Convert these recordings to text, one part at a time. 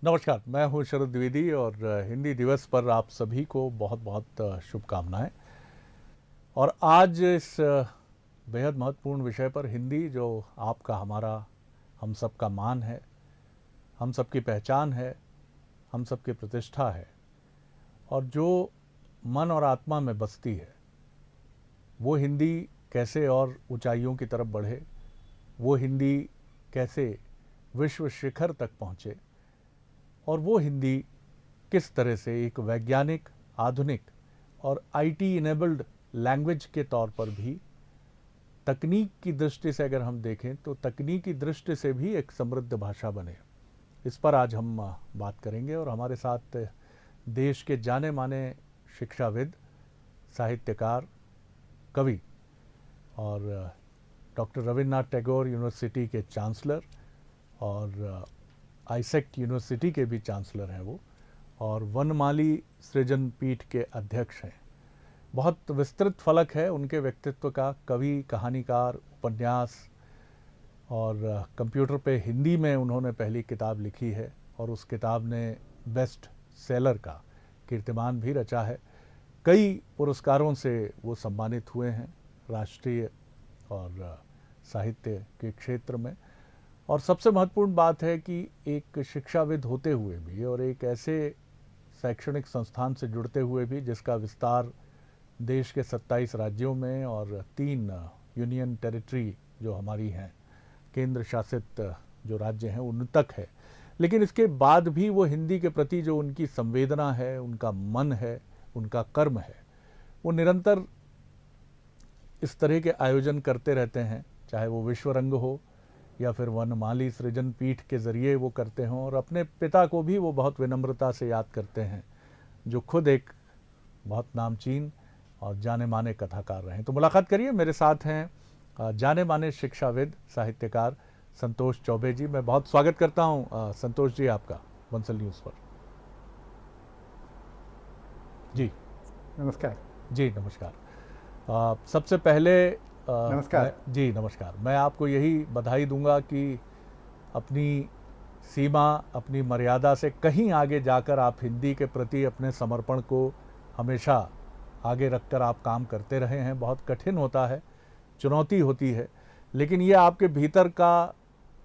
नमस्कार, मैं हूं शरद द्विवेदी और हिंदी दिवस पर आप सभी को बहुत बहुत शुभकामनाएं। और आज इस बेहद महत्वपूर्ण विषय पर हिंदी जो आपका हमारा हम सबका मान है, हम सबकी पहचान है, हम सबकी प्रतिष्ठा है और जो मन और आत्मा में बसती है, वो हिंदी कैसे और ऊंचाइयों की तरफ बढ़े, वो हिंदी कैसे विश्व शिखर तक पहुँचे और वो हिंदी किस तरह से एक वैज्ञानिक, आधुनिक और आईटी इनेबल्ड लैंग्वेज के तौर पर भी तकनीक की दृष्टि से अगर हम देखें तो तकनीकी दृष्टि से भी एक समृद्ध भाषा बने। इस पर आज हम बात करेंगे और हमारे साथ देश के जाने माने शिक्षाविद, साहित्यकार, कवि और डॉक्टर रविन्द्रनाथ टैगोर यूनिवर्सिटी के चांसलर और आईसेक्ट यूनिवर्सिटी के भी चांसलर हैं वो, और वनमाली सृजन पीठ के अध्यक्ष हैं। बहुत विस्तृत फलक है उनके व्यक्तित्व का। कवि, कहानीकार, उपन्यास और कंप्यूटर पे हिंदी में उन्होंने पहली किताब लिखी है और उस किताब ने बेस्ट सेलर का कीर्तिमान भी रचा है। कई पुरस्कारों से वो सम्मानित हुए हैं राष्ट्रीय और साहित्य के क्षेत्र में। और सबसे महत्वपूर्ण बात है कि एक शिक्षाविद होते हुए भी और एक ऐसे शैक्षणिक संस्थान से जुड़ते हुए भी जिसका विस्तार देश के 27 राज्यों में और 3 यूनियन टेरिटरी जो हमारी हैं, केंद्र शासित जो राज्य हैं उन तक है, लेकिन इसके बाद भी वो हिंदी के प्रति जो उनकी संवेदना है, उनका मन है, उनका कर्म है, वो निरंतर इस तरह के आयोजन करते रहते हैं, चाहे वो विश्व रंग हो या फिर वनमाली सृजन पीठ के ज़रिए वो करते हों। और अपने पिता को भी वो बहुत विनम्रता से याद करते हैं, जो खुद एक बहुत नामचीन और जाने माने कथाकार रहे हैं। तो मुलाकात करिए, मेरे साथ हैं जाने माने शिक्षाविद, साहित्यकार संतोष चौबे जी। मैं बहुत स्वागत करता हूं संतोष जी आपका बंसल न्यूज़ पर। जी नमस्कार। जी नमस्कार। सबसे पहले नमस्कार जी नमस्कार। मैं आपको यही बधाई दूंगा कि अपनी सीमा, अपनी मर्यादा से कहीं आगे जाकर आप हिंदी के प्रति अपने समर्पण को हमेशा आगे रखकर आप काम करते रहे हैं। बहुत कठिन होता है, चुनौती होती है, लेकिन ये आपके भीतर का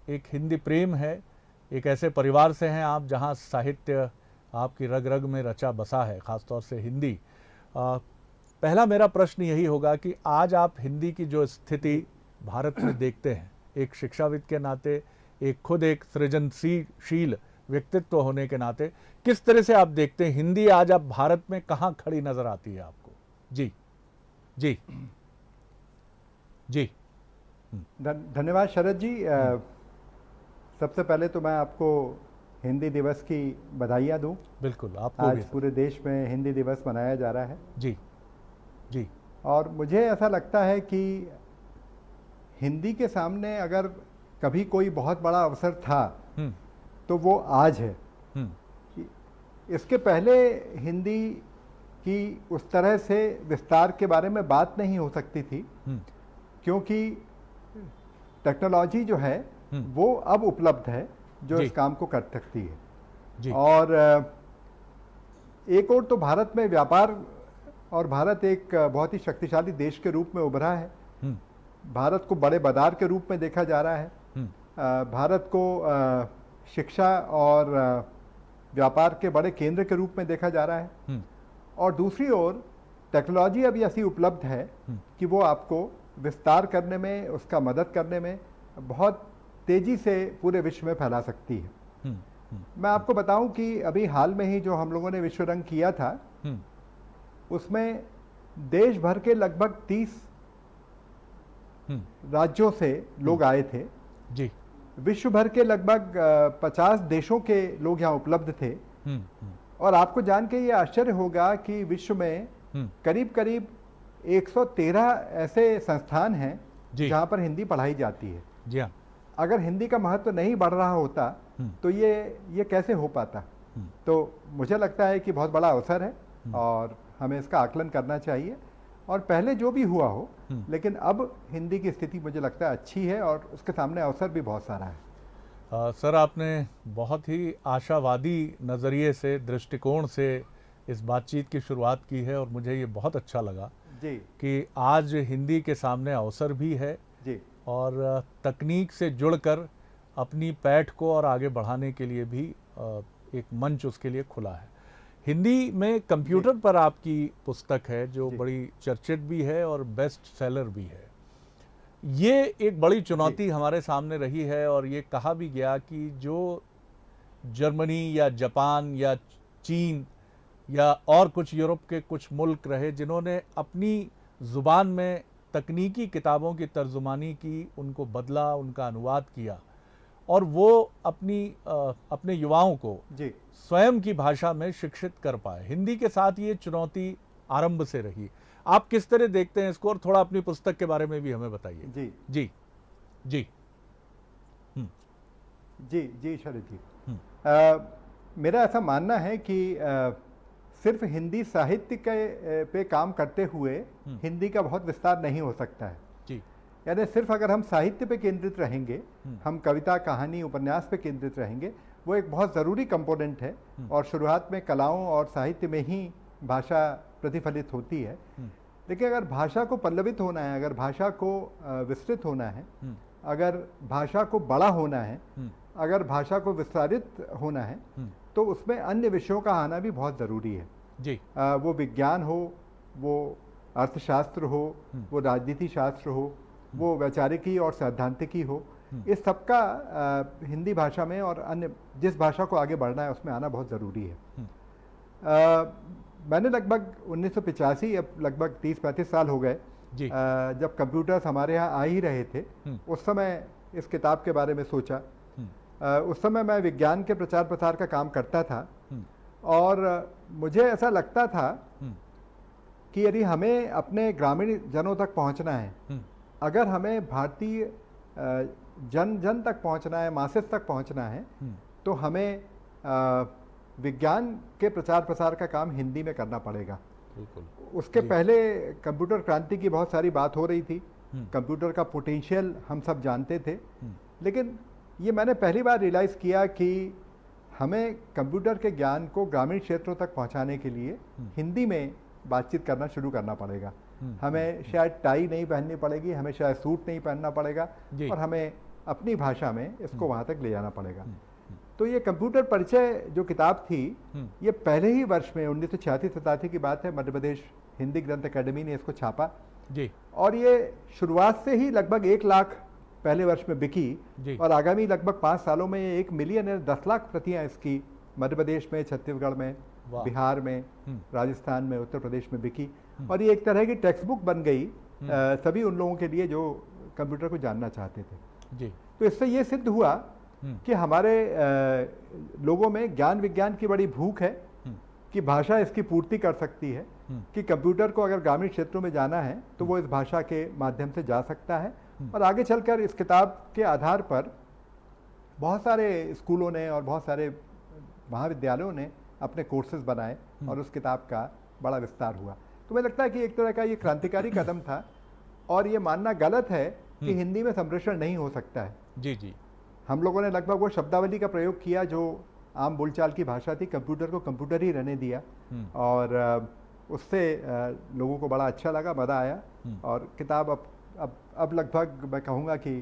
एक हिंदी प्रेम है। एक ऐसे परिवार से हैं आप जहां साहित्य आपकी रग रग में रचा बसा है, ख़ासतौर से हिंदी। पहला मेरा प्रश्न यही होगा कि आज आप हिंदी की जो स्थिति भारत में देखते हैं, एक शिक्षाविद के नाते, एक खुद एक सृजनशील व्यक्तित्व होने के नाते, किस तरह से आप देखते हैं हिंदी आज आप भारत में कहाँ खड़ी नजर आती है आपको? जी जी जी। धन्यवाद शरद जी। सबसे पहले तो मैं आपको हिंदी दिवस की बधाइयाँ दूं। बिल्कुल, आपको आज भी पूरे देश में हिंदी दिवस मनाया जा रहा है। जी जी। और मुझे ऐसा लगता है कि हिंदी के सामने अगर कभी कोई बहुत बड़ा अवसर था तो वो आज है। इसके पहले हिंदी की उस तरह से विस्तार के बारे में बात नहीं हो सकती थी, क्योंकि टेक्नोलॉजी जो है वो अब उपलब्ध है जो इस काम को कर सकती है जी। और एक और तो भारत में व्यापार और भारत एक बहुत ही शक्तिशाली देश के रूप में उभरा है। भारत को बड़े बाजार के रूप में देखा जा रहा है। भारत को शिक्षा और व्यापार के बड़े केंद्र के रूप में देखा जा रहा है। और दूसरी ओर टेक्नोलॉजी अभी ऐसी उपलब्ध है कि वो आपको विस्तार करने में, उसका मदद करने में बहुत तेजी से पूरे विश्व में फैला सकती है। मैं आपको बताऊं कि अभी हाल में ही जो हम लोगों ने विश्व रंग किया था, उसमें देश भर के लगभग 30 राज्यों से लोग आए थे जी। विश्व भर के लगभग 50 देशों के लोग यहाँ उपलब्ध थे। और आपको जान के ये आश्चर्य होगा कि विश्व में करीब करीब 113 ऐसे संस्थान हैं जहाँ पर हिंदी पढ़ाई जाती है। जी हाँ। अगर हिंदी का महत्व नहीं बढ़ रहा होता तो ये कैसे हो पाता? तो मुझे लगता है कि बहुत बड़ा अवसर है और हमें इसका आकलन करना चाहिए। और पहले जो भी हुआ हो, लेकिन अब हिंदी की स्थिति मुझे लगता है अच्छी है और उसके सामने अवसर भी बहुत सारा है। सर, आपने बहुत ही आशावादी नज़रिए से, दृष्टिकोण से इस बातचीत की शुरुआत की है और मुझे ये बहुत अच्छा लगा जी कि आज हिंदी के सामने अवसर भी है जी और तकनीक से जुड़कर अपनी पैठ को और आगे बढ़ाने के लिए भी एक मंच उसके लिए खुला है। हिंदी में कंप्यूटर पर आपकी पुस्तक है जो बड़ी चर्चित भी है और बेस्ट सेलर भी है। ये एक बड़ी चुनौती हमारे सामने रही है और ये कहा भी गया कि जो जर्मनी या जापान या चीन या और कुछ यूरोप के कुछ मुल्क रहे जिन्होंने अपनी ज़ुबान में तकनीकी किताबों की तर्जुमानी की, उनको बदला, उनका अनुवाद किया और वो अपने युवाओं को स्वयं की भाषा में शिक्षित कर पाए। हिंदी के साथ ये चुनौती आरंभ से रही। आप किस तरह देखते हैं इसको और थोड़ा अपनी पुस्तक के बारे में भी हमें बताइए। जी जी जी जी जी शरद जी, मेरा ऐसा मानना है कि सिर्फ हिंदी साहित्य के पे काम करते हुए हिंदी का बहुत विस्तार नहीं हो सकता है। जी, यानी सिर्फ अगर हम साहित्य पे केंद्रित रहेंगे, हम कविता, कहानी, उपन्यास पे केंद्रित रहेंगे, वो एक बहुत ज़रूरी कंपोनेंट है और शुरुआत में कलाओं और साहित्य में ही भाषा प्रतिफलित होती है। लेकिन अगर भाषा को पल्लवित होना है, अगर भाषा को विस्तृत होना है, अगर भाषा को बड़ा होना है, अगर भाषा को विस्तारित होना है, तो उसमें अन्य विषयों का आना भी बहुत ज़रूरी है। जी, वो विज्ञान हो, वो अर्थशास्त्र हो, वो राजनीति शास्त्र हो, वो वैचारिकी और सैद्धांतिकी हो, इस सब का हिंदी भाषा में और अन्य जिस भाषा को आगे बढ़ना है उसमें आना बहुत ज़रूरी है। मैंने लगभग 1985, अब लगभग 30-35 साल हो गए, जब कंप्यूटर्स हमारे यहाँ आ ही रहे थे, उस समय इस किताब के बारे में सोचा। उस समय मैं विज्ञान के प्रचार प्रसार का काम करता था और मुझे ऐसा लगता था कि यदि हमें अपने ग्रामीण जनों तक पहुंचना है, अगर हमें भारतीय जन जन तक पहुंचना है, मासेस तक पहुंचना है, तो हमें विज्ञान के प्रचार प्रसार का काम हिंदी में करना पड़ेगा। उसके पहले कंप्यूटर क्रांति की बहुत सारी बात हो रही थी, कंप्यूटर का पोटेंशियल हम सब जानते थे, लेकिन ये मैंने पहली बार रियलाइज़ किया कि हमें कंप्यूटर के ज्ञान को ग्रामीण क्षेत्रों तक पहुंचाने के लिए हिंदी में बातचीत करना शुरू करना पड़ेगा। हमें शायद टाई नहीं पहननी पड़ेगी, हमें शायद सूट नहीं पहनना पड़ेगा और हमें अपनी भाषा में इसको वहाँ तक ले जाना पड़ेगा। तो ये कंप्यूटर परिचय जो किताब थी, ये पहले ही वर्ष में 1986-87 की बात है, मध्य प्रदेश हिंदी ग्रंथ अकेडमी ने इसको छापा जी, और ये शुरुआत से ही लगभग 1 लाख पहले वर्ष में बिकी और आगामी लगभग 5 सालों में 1 मिलियन या 10 लाख प्रतियां इसकी मध्य प्रदेश में, छत्तीसगढ़ में, बिहार में, राजस्थान में, उत्तर प्रदेश में बिकी और ये एक तरह की टेक्स्ट बुक बन गई सभी उन लोगों के लिए जो कंप्यूटर को जानना चाहते थे। जी, तो इससे ये सिद्ध हुआ कि हमारे लोगों में ज्ञान विज्ञान की बड़ी भूख है कि भाषा इसकी पूर्ति कर सकती है, कि कंप्यूटर को अगर ग्रामीण क्षेत्रों में जाना है तो वो इस भाषा के माध्यम से जा सकता है। और आगे चलकर इस किताब के आधार पर बहुत सारे स्कूलों ने और बहुत सारे महाविद्यालयों ने अपने कोर्सेज बनाए और उस किताब का बड़ा विस्तार हुआ। तो मुझे लगता है कि एक तरह का ये क्रांतिकारी कदम था और ये मानना गलत है कि हिंदी में संप्रेषण नहीं हो सकता है। जी जी, हम लोगों ने लगभग वो शब्दावली का प्रयोग किया जो आम बोलचाल की भाषा थी, कंप्यूटर को कंप्यूटर ही रहने दिया और उससे लोगों को बड़ा अच्छा लगा, मज़ा आया और किताब अब लगभग मैं कहूँगा कि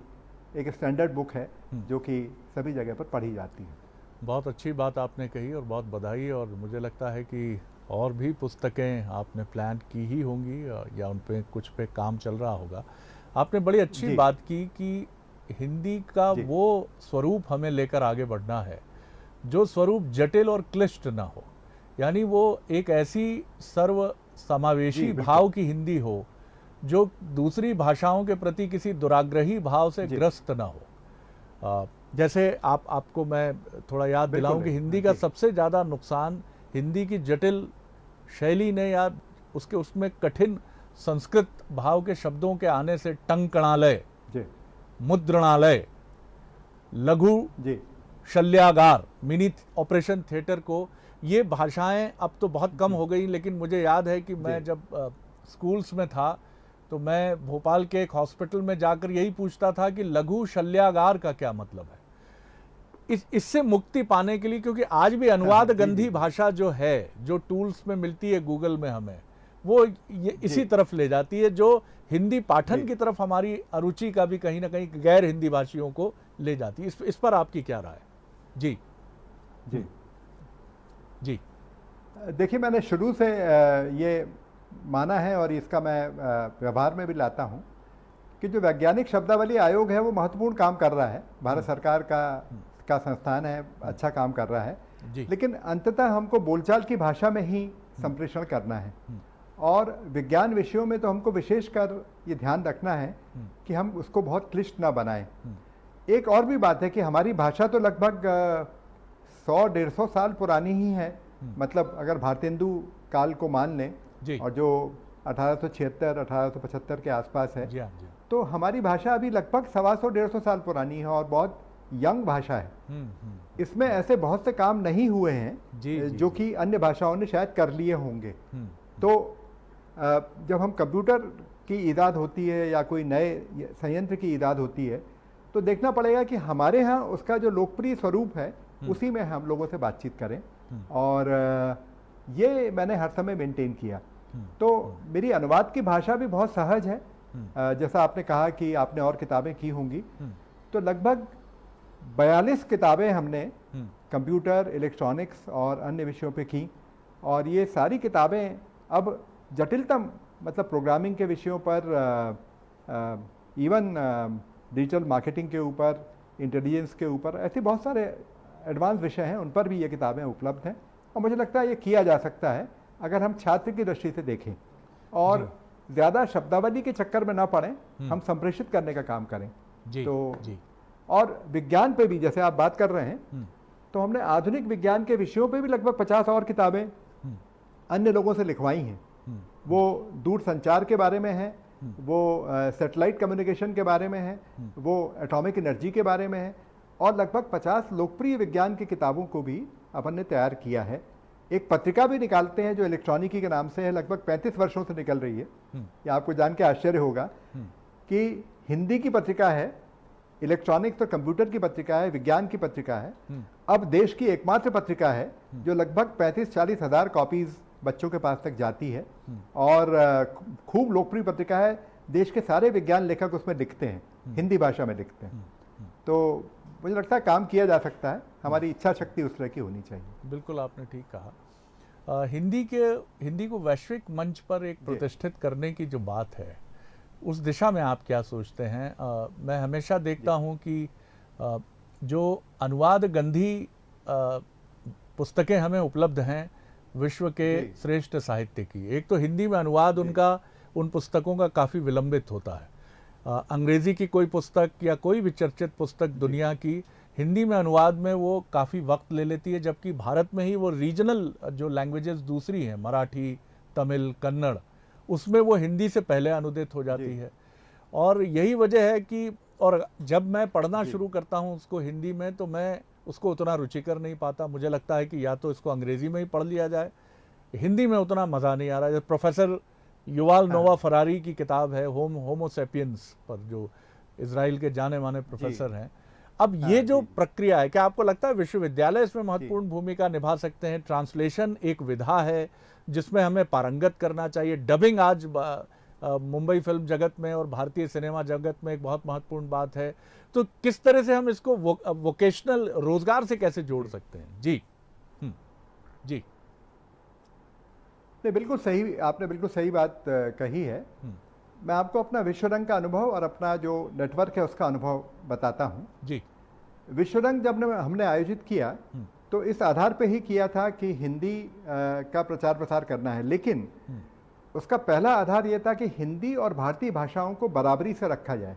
एक स्टैंडर्ड बुक है जो कि सभी जगह पर पढ़ी जाती है। बहुत अच्छी बात आपने कही और बहुत बधाई। और मुझे लगता है कि और भी पुस्तकें आपने प्लान की ही होंगी या उन पे कुछ पे काम चल रहा होगा। आपने बड़ी अच्छी बात की कि हिंदी का वो स्वरूप हमें लेकर आगे बढ़ना है जो स्वरूप जटिल और क्लिष्ट ना हो, यानी वो एक ऐसी सर्व समावेशी भाव की हिंदी हो जो दूसरी भाषाओं के प्रति किसी दुराग्रही भाव से ग्रस्त ना हो। जैसे आपको मैं थोड़ा याद दिलाऊं कि हिंदी का सबसे ज़्यादा नुकसान हिंदी की जटिल शैली ने या उसमें कठिन संस्कृत भाव के शब्दों के आने से टंकणालय, मुद्रणालय, लघु शल्यागार, मिनी ऑपरेशन थिएटर को, ये भाषाएं अब तो बहुत कम हो गई, लेकिन मुझे याद है कि मैं जब स्कूल्स में था तो मैं भोपाल के एक हॉस्पिटल में जाकर यही पूछता था कि लघु शल्यागार का क्या मतलब है। इससे मुक्ति पाने के लिए, क्योंकि आज भी अनुवाद गंधी भाषा जो है, जो टूल्स में मिलती है गूगल में हमें, वो इसी तरफ ले जाती है, जो हिंदी पाठन की तरफ हमारी अरुचि का भी कहीं ना कहीं गैर हिंदी भाषियों को ले जाती है। इस पर आपकी क्या राय? जी जी जी। देखिए, मैंने शुरू से ये माना है और इसका मैं व्यवहार में भी लाता हूँ कि जो वैज्ञानिक शब्दावली आयोग है वो महत्वपूर्ण काम कर रहा है, भारत सरकार का संस्थान है, अच्छा काम कर रहा है, लेकिन अंततः हमको बोलचाल की भाषा में ही संप्रेषण करना है। और विज्ञान विषयों में तो हमको विशेषकर ये ध्यान रखना है कि हम उसको बहुत क्लिष्ट ना बनाएं। एक और भी बात है कि हमारी भाषा तो लगभग 100-150 साल पुरानी ही है, मतलब अगर भारतेंदु काल को मान लें और जो 1876-1875 के आसपास है, तो हमारी भाषा अभी लगभग 125-150 साल पुरानी है और बहुत यंग भाषा है। इसमें ऐसे बहुत से काम नहीं हुए हैं जो कि अन्य भाषाओं ने शायद कर लिए होंगे। तो जब हम कंप्यूटर की ईजाद होती है या कोई नए संयंत्र की ईजाद होती है, तो देखना पड़ेगा कि हमारे यहाँ उसका जो लोकप्रिय स्वरूप है उसी में हम लोगों से बातचीत करें, और ये मैंने हर समय मेंटेन किया। तो मेरी अनुवाद की भाषा भी बहुत सहज है। जैसा आपने कहा कि आपने और किताबें की होंगी, तो लगभग 42 किताबें हमने कंप्यूटर, इलेक्ट्रॉनिक्स और अन्य विषयों पे की, और ये सारी किताबें अब जटिलतम, मतलब प्रोग्रामिंग के विषयों पर, इवन डिजिटल मार्केटिंग के ऊपर, इंटेलिजेंस के ऊपर, ऐसे बहुत सारे एडवांस विषय हैं, उन पर भी ये किताबें उपलब्ध हैं। और मुझे लगता है ये किया जा सकता है अगर हम छात्र की दृष्टि से देखें और ज़्यादा शब्दावली के चक्कर में ना पड़ें, हम संप्रेषित करने का काम करें। तो और विज्ञान पे भी जैसे आप बात कर रहे हैं, तो हमने आधुनिक विज्ञान के विषयों पे भी लगभग 50 और किताबें अन्य लोगों से लिखवाई हैं। वो दूर संचार के बारे में है, वो सैटेलाइट कम्युनिकेशन के बारे में है, वो एटॉमिक एनर्जी के बारे में है, और लगभग 50 लोकप्रिय विज्ञान की किताबों को भी अपन ने तैयार किया है। एक पत्रिका भी निकालते हैं जो इलेक्ट्रॉनिकी के नाम से है, लगभग 35 वर्षों से निकल रही है। ये आपको जान के आश्चर्य होगा कि हिंदी की पत्रिका है, इलेक्ट्रॉनिक्स और कंप्यूटर की पत्रिका है, विज्ञान की पत्रिका है। अब देश की एकमात्र पत्रिका है जो लगभग 35-40 हज़ार कॉपीज बच्चों के पास तक जाती है, और खूब लोकप्रिय पत्रिका है। देश के सारे विज्ञान लेखक उसमें लिखते हैं, हिंदी भाषा में लिखते हैं। तो मुझे लगता है काम किया जा सकता है, हमारी इच्छा शक्ति उस तरह की होनी चाहिए। बिल्कुल, आपने ठीक कहा। हिंदी को वैश्विक मंच पर एक प्रतिष्ठित करने की जो बात है, उस दिशा में आप क्या सोचते हैं? मैं हमेशा देखता हूं कि जो अनुवाद गंधी पुस्तकें हमें उपलब्ध हैं विश्व के श्रेष्ठ साहित्य की, एक तो हिंदी में अनुवाद उन पुस्तकों का काफ़ी विलंबित होता है। अंग्रेज़ी की कोई पुस्तक या कोई भी चर्चित पुस्तक दुनिया की हिंदी में अनुवाद में वो काफ़ी वक्त ले लेती है, जबकि भारत में ही वो रीजनल जो लैंग्वेजेस दूसरी हैं, मराठी, तमिल, कन्नड़, उसमें वो हिंदी से पहले अनुदित हो जाती है। और यही वजह है कि और जब मैं पढ़ना शुरू करता हूँ उसको हिंदी में, तो मैं उसको उतना रुचिकर नहीं पाता। मुझे लगता है कि या तो इसको अंग्रेज़ी में ही पढ़ लिया जाए, हिंदी में उतना मज़ा नहीं आ रहा है। प्रोफेसर युवाल नोवा फरारी की किताब है होमो सैपियंस पर, जो इजराइल के जाने माने प्रोफेसर हैं। अब ये जो प्रक्रिया है, क्या आपको लगता है विश्वविद्यालय इसमें महत्वपूर्ण भूमिका निभा सकते हैं? ट्रांसलेशन एक विधा है जिसमें हमें पारंगत करना चाहिए। डबिंग आज मुंबई फिल्म जगत में और भारतीय सिनेमा जगत में एक बहुत महत्वपूर्ण बात है। तो किस तरह से हम इसको वोकेशनल रोजगार से कैसे जोड़ सकते हैं? जी जी। नहीं, बिल्कुल सही, आपने बिल्कुल सही बात कही है। मैं आपको अपना विश्वरंग का अनुभव और अपना जो नेटवर्क है उसका अनुभव बताता हूँ जी। विश्वरंग जब हमने आयोजित किया तो इस आधार पे ही किया था कि हिंदी का प्रचार प्रसार करना है, लेकिन उसका पहला आधार यह था कि हिंदी और भारतीय भाषाओं को बराबरी से रखा जाए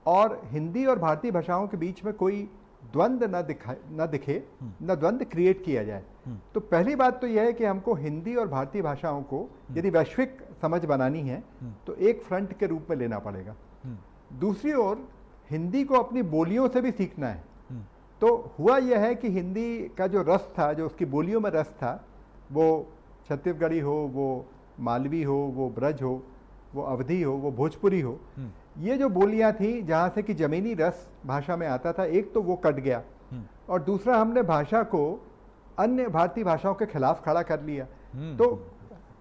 और हिंदी और भारतीय भाषाओं के बीच में कोई द्वंद्व न दिखे, न द्वंद्व क्रिएट किया जाए। तो पहली बात तो यह है कि हमको हिंदी और भारतीय भाषाओं को यदि वैश्विक समझ बनानी है तो एक फ्रंट के रूप में लेना पड़ेगा। दूसरी ओर हिंदी को अपनी बोलियों से भी सीखना है। तो हुआ यह है कि हिंदी का जो रस था, जो उसकी बोलियों में रस था, वो छत्तीसगढ़ी हो, वो मालवी हो, वो ब्रज हो, वो अवधी हो, वो भोजपुरी हो, ये जो बोलियां थी जहाँ से कि जमीनी रस भाषा में आता था, एक तो वो कट गया। और दूसरा हमने भाषा को अन्य भारतीय भाषाओं के खिलाफ खड़ा कर लिया। तो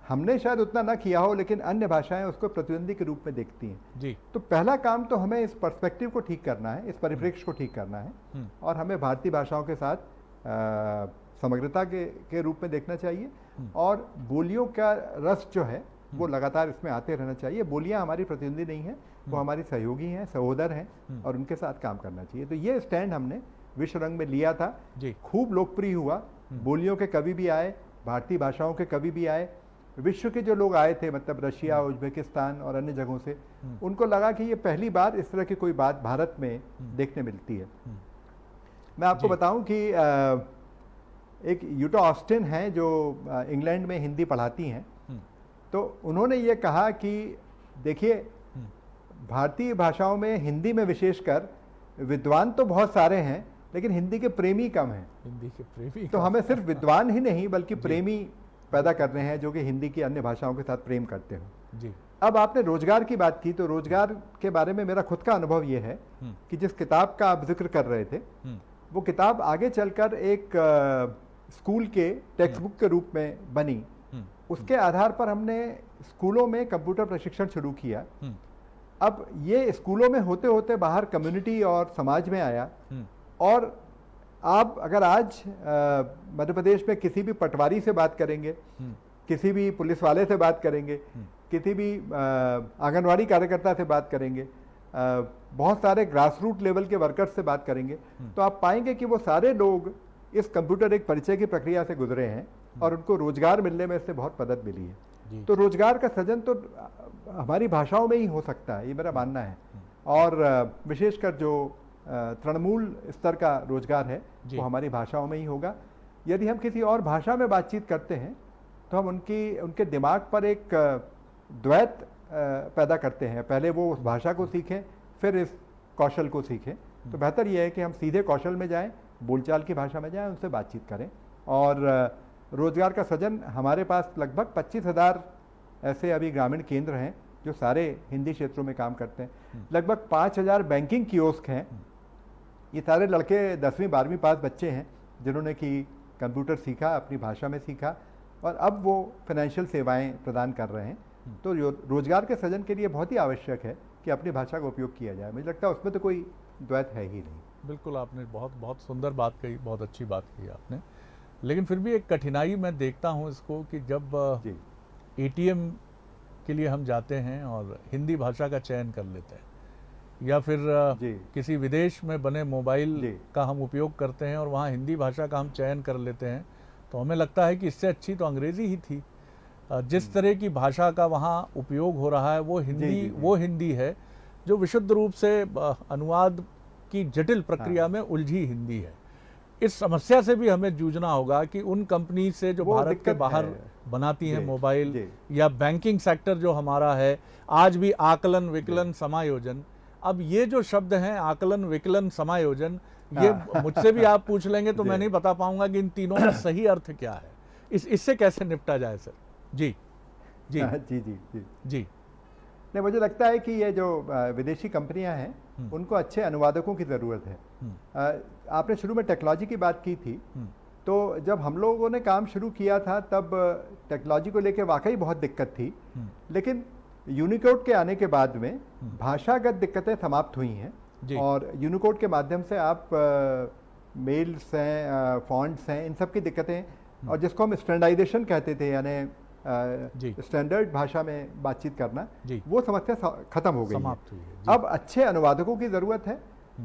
हमने शायद उतना ना किया हो, लेकिन अन्य भाषाएं उसको प्रतिद्वंदी के रूप में देखती हैं जी। तो पहला काम तो हमें इस पर्सपेक्टिव को ठीक करना है, इस परिप्रेक्ष्य को ठीक करना है, और हमें भारतीय भाषाओं के साथ समग्रता के रूप में देखना चाहिए, और बोलियों का रस जो है वो लगातार इसमें आते रहना चाहिए। बोलियां हमारी प्रतिद्वंदी नहीं है, वो हमारी सहयोगी हैं, सहोदर हैं, और उनके साथ काम करना चाहिए। तो ये स्टैंड हमने विश्व रंग में लिया था, खूब लोकप्रिय हुआ। बोलियों के कवि भी आए, भारतीय भाषाओं के कवि भी आए, विश्व के जो लोग आए थे, मतलब रशिया, उज्बेकिस्तान और अन्य जगहों से, उनको लगा कि ये पहली बार इस तरह की कोई बात भारत में देखने मिलती है। मैं आपको बताऊं कि एक यूटा ऑस्टिन है जो इंग्लैंड में हिंदी पढ़ाती हैं, तो उन्होंने ये कहा कि देखिए, भारतीय भाषाओं में, हिंदी में विशेषकर, विद्वान तो बहुत सारे हैं, लेकिन हिंदी के प्रेमी कम हैं। हिंदी के प्रेमी तो हमें सिर्फ विद्वान ही नहीं बल्कि प्रेमी पैदा करने हैं जो कि हिंदी की अन्य भाषाओं के साथ प्रेम करते हो जी। अब आपने रोजगार की बात की, तो रोजगार के बारे में मेरा खुद का अनुभव ये है कि जिस किताब का आप जिक्र कर रहे थे, वो किताब आगे चलकर एक स्कूल के टेक्स्ट बुक के रूप में बनी। उसके आधार पर हमने स्कूलों में कंप्यूटर प्रशिक्षण शुरू किया। अब ये स्कूलों में होते होते बाहर कम्युनिटी और समाज में आया, और आप अगर आज मध्य प्रदेश में किसी भी पटवारी से बात करेंगे, किसी भी पुलिस वाले से बात करेंगे, किसी भी आंगनवाड़ी कार्यकर्ता से बात करेंगे, बहुत सारे ग्रास रूट लेवल के वर्कर्स से बात करेंगे, तो आप पाएंगे कि वो सारे लोग इस कंप्यूटर एक परिचय की प्रक्रिया से गुजरे हैं, और उनको रोजगार मिलने में इससे बहुत मदद मिली है। तो रोजगार का सृजन तो हमारी भाषाओं में ही हो सकता है, ये मेरा मानना है। और विशेषकर जो तृणमूल स्तर का रोजगार है वो हमारी भाषाओं में ही होगा। यदि हम किसी और भाषा में बातचीत करते हैं तो हम उनके दिमाग पर एक द्वैत पैदा करते हैं। पहले वो उस भाषा को सीखें, फिर इस कौशल को सीखें। तो बेहतर यह है कि हम सीधे कौशल में जाएं, बोलचाल की भाषा में जाएं, उनसे बातचीत करें। और रोजगार का सृजन, हमारे पास लगभग 25,000 ऐसे अभी ग्रामीण केंद्र हैं जो सारे हिंदी क्षेत्रों में काम करते हैं। लगभग 5,000 बैंकिंग कियोस्क हैं। ये सारे लड़के 10वीं 12वीं पास बच्चे हैं जिन्होंने कि कंप्यूटर सीखा, अपनी भाषा में सीखा, और अब वो फाइनेंशियल सेवाएं प्रदान कर रहे हैं। तो रोजगार के सृजन के लिए बहुत ही आवश्यक है कि अपनी भाषा का उपयोग किया जाए। मुझे लगता है उसमें तो कोई द्वैत है ही नहीं। बिल्कुल, आपने बहुत सुंदर बात कही, बहुत अच्छी बात कही आपने। लेकिन फिर भी एक कठिनाई मैं देखता हूँ इसको कि जब ATM के लिए हम जाते हैं और हिंदी भाषा का चयन कर लेते हैं, या फिर किसी विदेश में बने मोबाइल का हम उपयोग करते हैं और वहाँ हिंदी भाषा का हम चयन कर लेते हैं, तो हमें लगता है कि इससे अच्छी तो अंग्रेज़ी ही थी। जिस तरह की भाषा का वहाँ उपयोग हो रहा है वो हिंदी है जो विशुद्ध रूप से अनुवाद की जटिल प्रक्रिया में उलझी हिंदी है। इस समस्या से भी हमें जूझना होगा कि उन कंपनी से जो भारत के बाहर बनाती हैं मोबाइल, या बैंकिंग सेक्टर जो हमारा है, आज भी आकलन, विकलन, समायोजन, अब ये जो शब्द हैं आकलन, विकलन, समायोजन, ये मुझसे भी आप पूछ लेंगे तो मैं नहीं बता पाऊंगा कि इन तीनों का सही अर्थ क्या है। इससे कैसे निपटा जाए सर? जी जी जी जी जी जी नहीं, मुझे लगता है कि ये जो विदेशी कंपनियां हैं उनको अच्छे अनुवादकों की ज़रूरत है। आपने शुरू में टेक्नोलॉजी की बात की थी, तो जब हम लोगों ने काम शुरू किया था तब टेक्नोलॉजी को लेकर वाकई बहुत दिक्कत थी, लेकिन यूनिकोड के आने के बाद में भाषागत दिक्कतें समाप्त हुई हैं, और यूनिकोड के माध्यम से आप मेल्स हैं, फॉन्ट्स हैं, इन सब की दिक्कतें, और जिसको हम स्टैंडर्डाइजेशन कहते थे, यानी स्टैंडर्ड भाषा में बातचीत करना, वो समस्या खत्म हो गई है। अब अच्छे अनुवादकों की ज़रूरत है,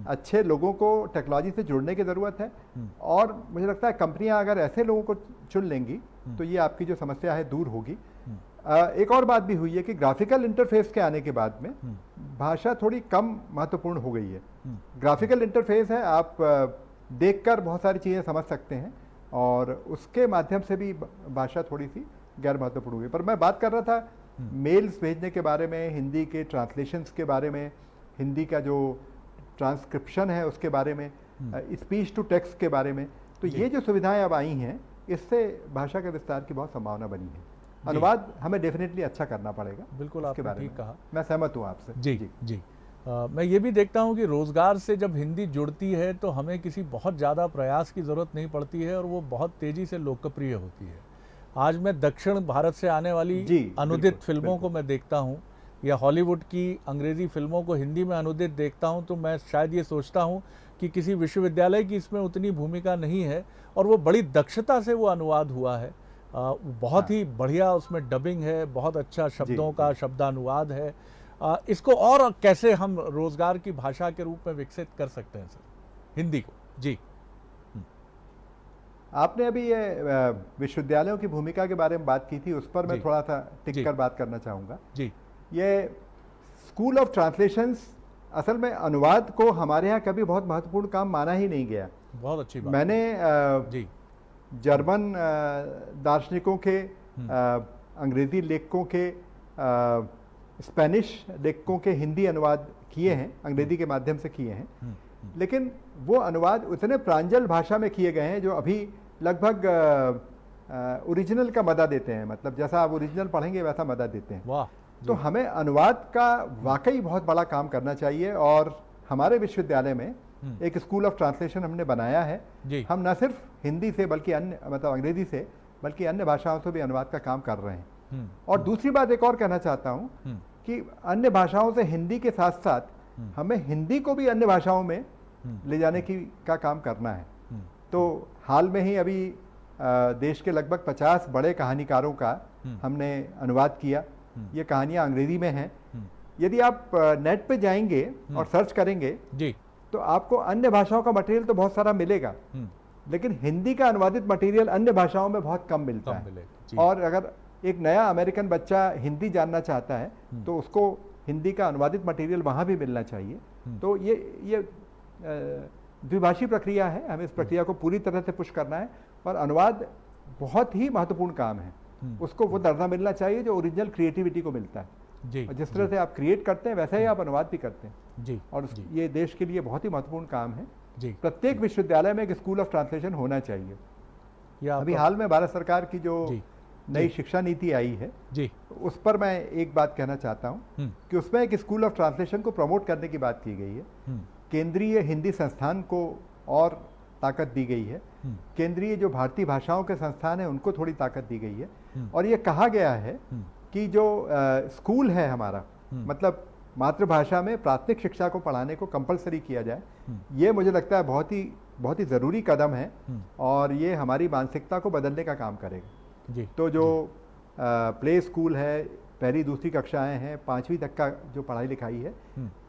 अच्छे लोगों को टेक्नोलॉजी से जुड़ने की ज़रूरत है, और मुझे लगता है कंपनियां अगर ऐसे लोगों को चुन लेंगी तो ये आपकी जो समस्या है दूर होगी। एक और बात भी हुई है कि ग्राफिकल इंटरफेस के आने के बाद में भाषा थोड़ी कम महत्वपूर्ण हो गई है। ग्राफिकल इंटरफेस है, आप देखकर बहुत सारी चीज़ें समझ सकते हैं, और उसके माध्यम से भी भाषा थोड़ी सी गैर महत्वपूर्ण हो गई। पर मैं बात कर रहा था मेल्स भेजने के बारे में, हिंदी के ट्रांसलेशंस के बारे में, हिंदी का जो ट्रांसक्रिप्शन है उसके बारे में, स्पीच टू टेक्स्ट के बारे में। तो ये जो सुविधाएं अब आई हैं, इससे भाषा के विस्तार की बहुत संभावना बनी है। अनुवाद हमें डेफिनेटली अच्छा करना पड़ेगा। बिल्कुल, आपने ठीक कहा, मैं सहमत हूँ आपसे। जी जी मैं ये भी देखता हूँ कि रोज़गार से जब हिंदी जुड़ती है तो हमें किसी बहुत ज़्यादा प्रयास की ज़रूरत नहीं पड़ती है और वो बहुत तेज़ी से लोकप्रिय होती है। आज मैं दक्षिण भारत से आने वाली अनुदित फिल्मों को मैं देखता हूँ या हॉलीवुड की अंग्रेज़ी फिल्मों को हिंदी में अनुदित देखता हूँ तो मैं शायद ये सोचता हूँ कि किसी विश्वविद्यालय की इसमें उतनी भूमिका नहीं है और वो बड़ी दक्षता से वो अनुवाद हुआ है। बहुत ही बढ़िया उसमें डबिंग है, बहुत अच्छा शब्दों का शब्दानुवाद है। इसको और कैसे हम रोजगार की भाषा के रूप में विकसित कर सकते हैं सर हिंदी को? जी। आपने अभी ये विश्वविद्यालयों की भूमिका के बारे में बात की थी, उस पर मैं थोड़ा सा टिक कर बात करना चाहूँगा। जी। ये स्कूल ऑफ ट्रांसलेशंस असल में अनुवाद को हमारे यहाँ कभी बहुत महत्वपूर्ण काम माना ही नहीं गया। बहुत अच्छी बात। मैंने जर्मन दार्शनिकों के, अंग्रेजी लेखकों के, स्पेनिश लेखकों के हिंदी अनुवाद किए हैं, अंग्रेजी के माध्यम से किए हैं, लेकिन वो अनुवाद उतने प्रांजल भाषा में किए गए हैं जो अभी लगभग ओरिजिनल का मदा देते हैं। मतलब जैसा आप ओरिजिनल पढ़ेंगे वैसा मदा देते हैं। वाह। तो हमें अनुवाद का वाकई बहुत बड़ा काम करना चाहिए और हमारे विश्वविद्यालय में एक स्कूल ऑफ ट्रांसलेशन हमने बनाया है। हम न सिर्फ हिंदी से बल्कि अन्य, मतलब अंग्रेजी से, बल्कि अन्य भाषाओं से भी अनुवाद का काम कर रहे हैं। और दूसरी बात एक और कहना चाहता हूँ कि अन्य भाषाओं से हिंदी के साथ साथ हमें हिंदी को भी अन्य भाषाओं में ले जाने का काम करना है। तो हाल में ही अभी देश के लगभग 50 बड़े कहानीकारों का हमने अनुवाद किया। ये कहानियां अंग्रेजी में हैं। यदि आप नेट पे जाएंगे और सर्च करेंगे तो आपको अन्य भाषाओं का मटेरियल तो बहुत सारा मिलेगा, लेकिन हिंदी का अनुवादित मटेरियल अन्य भाषाओं में बहुत कम मिलता है। और अगर एक नया अमेरिकन बच्चा हिंदी जानना चाहता है तो उसको हिंदी का अनुवादित मटेरियल वहाँ भी मिलना चाहिए। तो ये द्विभाषी प्रक्रिया है, हमें इस प्रक्रिया को पूरी तरह से पुश करना है और अनुवाद बहुत ही महत्वपूर्ण काम है। उसको वो दर्जा मिलना चाहिए जो ओरिजिनल क्रिएटिविटी को मिलता है। और जिस तरह से आप क्रिएट करते हैं वैसे ही आप अनुवाद भी करते हैं। और ये देश के लिए बहुत ही महत्वपूर्ण काम है। प्रत्येक विश्वविद्यालय में एक स्कूल ऑफ ट्रांसलेशन होना चाहिए। अभी हाल में भारत सरकार की जो नई शिक्षा नीति आई है उस पर मैं एक बात कहना चाहता हूँ कि उसमें एक स्कूल ऑफ ट्रांसलेशन को प्रमोट करने की बात की गई है। केंद्रीय हिंदी संस्थान को और ताकत दी गई है। केंद्रीय जो भारतीय भाषाओं के संस्थान है उनको थोड़ी ताकत दी गई है। और ये कहा गया है कि जो स्कूल है हमारा, मतलब मातृभाषा में प्राथमिक शिक्षा को पढ़ाने को कंपलसरी किया जाए। ये मुझे लगता है बहुत ही ज़रूरी कदम है और ये हमारी मानसिकता को बदलने का काम करेगा। तो जो प्ले स्कूल है, पहली दूसरी कक्षाएं हैं, 5वीं तक का जो पढ़ाई लिखाई है,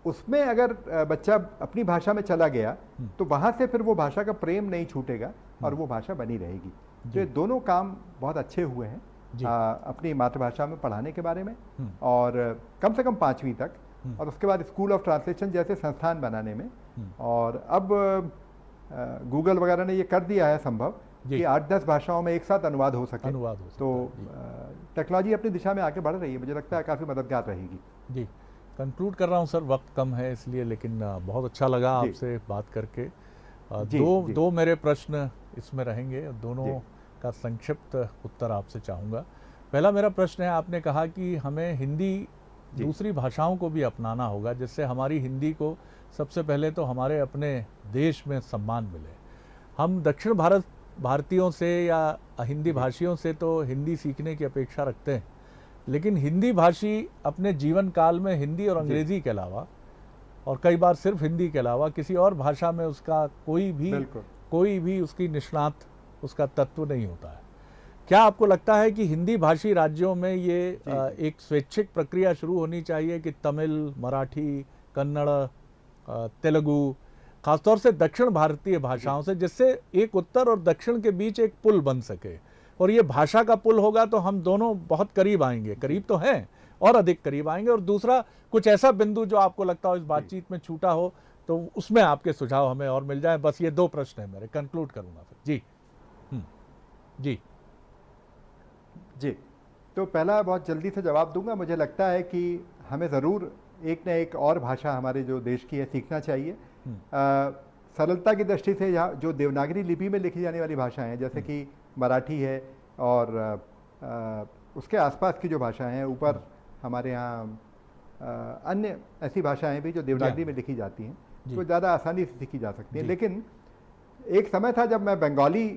उसमें अगर बच्चा अपनी भाषा में चला गया तो वहाँ से फिर वो भाषा का प्रेम नहीं छूटेगा और वो भाषा बनी रहेगी। तो ये दोनों काम बहुत अच्छे हुए हैं अपनी मातृभाषा में पढ़ाने के बारे में, और कम से कम 5वीं तक, और उसके बाद स्कूल ऑफ ट्रांसलेशन जैसे संस्थान बनाने में। और अब गूगल वगैरह ने ये कर दिया है संभव कि 8-10 भाषाओं में एक साथ अनुवाद हो सके। तो टेक्नोलॉजी अपनी दिशा में आगे बढ़ रही है, मुझे लगता है काफ़ी मददगार रहेगी। जी, कंक्लूड कर रहा हूँ सर, वक्त कम है इसलिए, लेकिन बहुत अच्छा लगा आपसे बात करके। दो मेरे प्रश्न इसमें रहेंगे, दोनों का संक्षिप्त उत्तर आपसे चाहूँगा। पहला मेरा प्रश्न है, आपने कहा कि हमें हिंदी दूसरी भाषाओं को भी अपनाना होगा जिससे हमारी हिंदी को सबसे पहले तो हमारे अपने देश में सम्मान मिले। हम दक्षिण भारतीयों से या हिंदी भाषियों से तो हिंदी सीखने की अपेक्षा रखते हैं, लेकिन हिंदी भाषी अपने जीवन काल में हिंदी और अंग्रेजी के अलावा, और कई बार सिर्फ हिंदी के अलावा किसी और भाषा में उसका कोई भी उसकी निष्णात उसका तत्व नहीं होता है। क्या आपको लगता है कि हिंदी भाषी राज्यों में ये एक स्वैच्छिक प्रक्रिया शुरू होनी चाहिए कि तमिल, मराठी, कन्नड़, तेलुगु, खासतौर से दक्षिण भारतीय भाषाओं से, जिससे एक उत्तर और दक्षिण के बीच एक पुल बन सके, और ये भाषा का पुल होगा तो हम दोनों बहुत करीब आएंगे, करीब तो हैं और अधिक करीब आएंगे। और दूसरा, कुछ ऐसा बिंदु जो आपको लगता हो इस बातचीत में छूटा हो तो उसमें आपके सुझाव हमें और मिल जाए। बस ये 2 प्रश्न है मेरे, कंक्लूड करूंगा फिर। जी, तो पहला बहुत जल्दी से जवाब दूंगा। मुझे लगता है कि हमें ज़रूर एक न एक और भाषा हमारे जो देश की है सीखना चाहिए। सरलता की दृष्टि से यहाँ जो देवनागरी लिपि में लिखी जाने वाली भाषाएं हैं, जैसे कि मराठी है और उसके आसपास की जो भाषाएं हैं, ऊपर हमारे यहाँ अन्य ऐसी भाषाएं भी जो देवनागरी में लिखी जाती हैं, तो ज़्यादा आसानी से सीखी जा सकती हैं। लेकिन एक समय था जब मैं बंगाली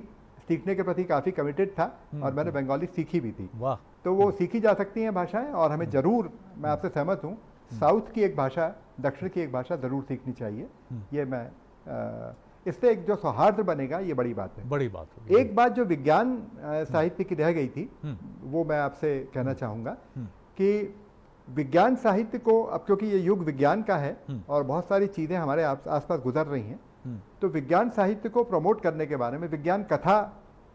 सीखने के प्रति काफ़ी कमिटेड था और मैंने बंगाली सीखी भी थी। वाह। तो वो सीखी जा सकती हैं भाषाएं, और हमें ज़रूर, मैं आपसे सहमत हूँ, साउथ की एक भाषा, दक्षिण की एक भाषा ज़रूर सीखनी चाहिए। ये मैं इससे एक जो सौहार्द बनेगा, ये बड़ी बात है। बड़ी बात है। एक बात जो विज्ञान साहित्य की रह गई थी, वो मैं आपसे कहना चाहूँगा कि विज्ञान साहित्य को, अब क्योंकि ये युग विज्ञान का है और बहुत सारी चीज़ें हमारे आसपास गुजर रही हैं, तो विज्ञान साहित्य को प्रमोट करने के बारे में, विज्ञान कथा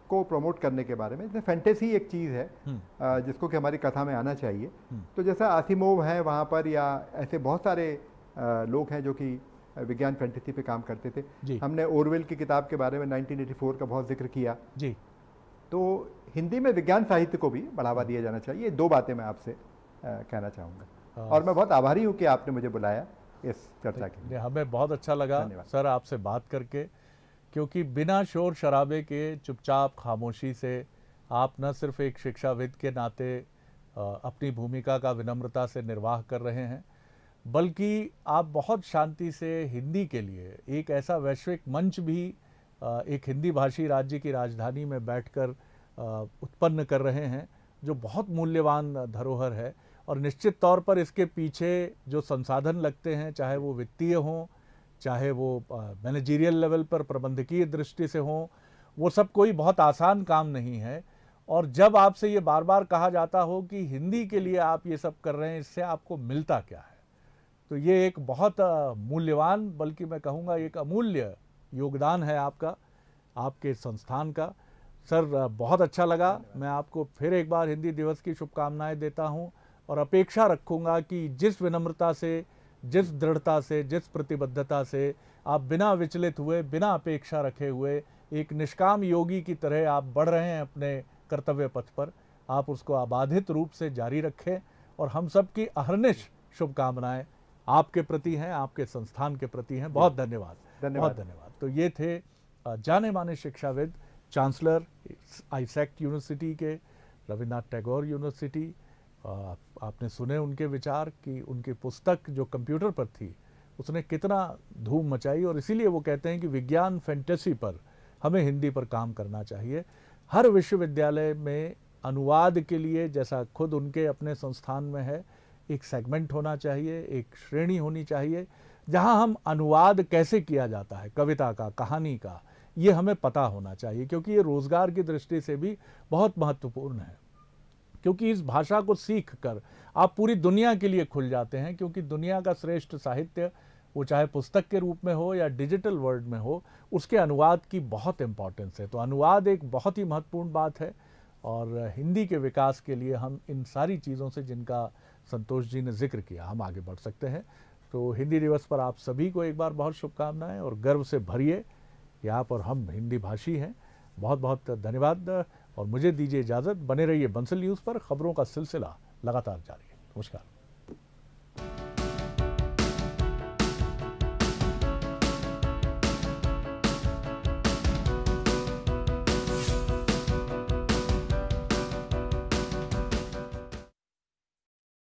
को प्रमोट करने के बारे में, जैसे फैंटेसी एक चीज़ है जिसको कि हमारी कथा में आना चाहिए। तो जैसा आसिमोव है वहाँ पर, या ऐसे बहुत सारे लोग हैं जो कि विज्ञान फैंटेसी पे काम करते थे। हमने ओरवेल की किताब के बारे में 1984 का बहुत जिक्र किया जी। तो हिंदी में विज्ञान साहित्य को भी बढ़ावा दिया जाना चाहिए। दो बातें मैं आपसे कहना चाहूँगा, और मैं बहुत आभारी हूँ कि आपने मुझे बुलाया इस चर्चा के लिए। हमें बहुत अच्छा लगा सर आपसे बात करके, क्योंकि बिना शोर शराबे के, चुपचाप खामोशी से आप न सिर्फ एक शिक्षाविद के नाते अपनी भूमिका का विनम्रता से निर्वाह कर रहे हैं, बल्कि आप बहुत शांति से हिंदी के लिए एक ऐसा वैश्विक मंच भी एक हिंदी भाषी राज्य की राजधानी में बैठकर उत्पन्न कर रहे हैं, जो बहुत मूल्यवान धरोहर है। और निश्चित तौर पर इसके पीछे जो संसाधन लगते हैं, चाहे वो वित्तीय हों, चाहे वो मैनेजरियल लेवल पर प्रबंधकीय दृष्टि से हों, वो सब कोई बहुत आसान काम नहीं है। और जब आपसे ये बार बार कहा जाता हो कि हिंदी के लिए आप ये सब कर रहे हैं, इससे आपको मिलता क्या है, तो ये एक बहुत मूल्यवान, बल्कि मैं कहूँगा एक अमूल्य योगदान है आपका, आपके संस्थान का। सर बहुत अच्छा लगा। मैं आपको फिर एक बार हिंदी दिवस की शुभकामनाएं देता हूं, और अपेक्षा रखूंगा कि जिस विनम्रता से, जिस दृढ़ता से, जिस प्रतिबद्धता से आप बिना विचलित हुए, बिना अपेक्षा रखे हुए एक निष्काम योगी की तरह आप बढ़ रहे हैं अपने कर्तव्य पथ पर, आप उसको अबाधित रूप से जारी रखें। और हम सब की अहर्निश शुभकामनाएं आपके प्रति हैं, आपके संस्थान के प्रति हैं। बहुत धन्यवाद। बहुत धन्यवाद। तो ये थे जाने माने शिक्षाविद, चांसलर आइसैक यूनिवर्सिटी के, रविन्द्रनाथ टैगोर यूनिवर्सिटी। आपने सुने उनके विचार कि उनकी पुस्तक जो कंप्यूटर पर थी उसने कितना धूम मचाई, और इसीलिए वो कहते हैं कि विज्ञान फैंटेसी पर हमें हिंदी पर काम करना चाहिए। हर विश्वविद्यालय में अनुवाद के लिए, जैसा खुद उनके अपने संस्थान में है, एक सेगमेंट होना चाहिए, एक श्रेणी होनी चाहिए, जहां हम अनुवाद कैसे किया जाता है, कविता का, कहानी का, ये हमें पता होना चाहिए, क्योंकि ये रोज़गार की दृष्टि से भी बहुत महत्वपूर्ण है। क्योंकि इस भाषा को सीख कर आप पूरी दुनिया के लिए खुल जाते हैं, क्योंकि दुनिया का श्रेष्ठ साहित्य, वो चाहे पुस्तक के रूप में हो या डिजिटल वर्ल्ड में हो, उसके अनुवाद की बहुत इम्पॉर्टेंस है। तो अनुवाद एक बहुत ही महत्वपूर्ण बात है, और हिंदी के विकास के लिए हम इन सारी चीज़ों से, जिनका संतोष जी ने जिक्र किया, हम आगे बढ़ सकते हैं। तो हिंदी दिवस पर आप सभी को एक बार बहुत शुभकामनाएं, और गर्व से भरिए कि आप और हम हिंदी भाषी हैं। बहुत बहुत धन्यवाद, और मुझे दीजिए इजाज़त। बने रहिए बंसल न्यूज़ पर, खबरों का सिलसिला लगातार जारी है। नमस्कार।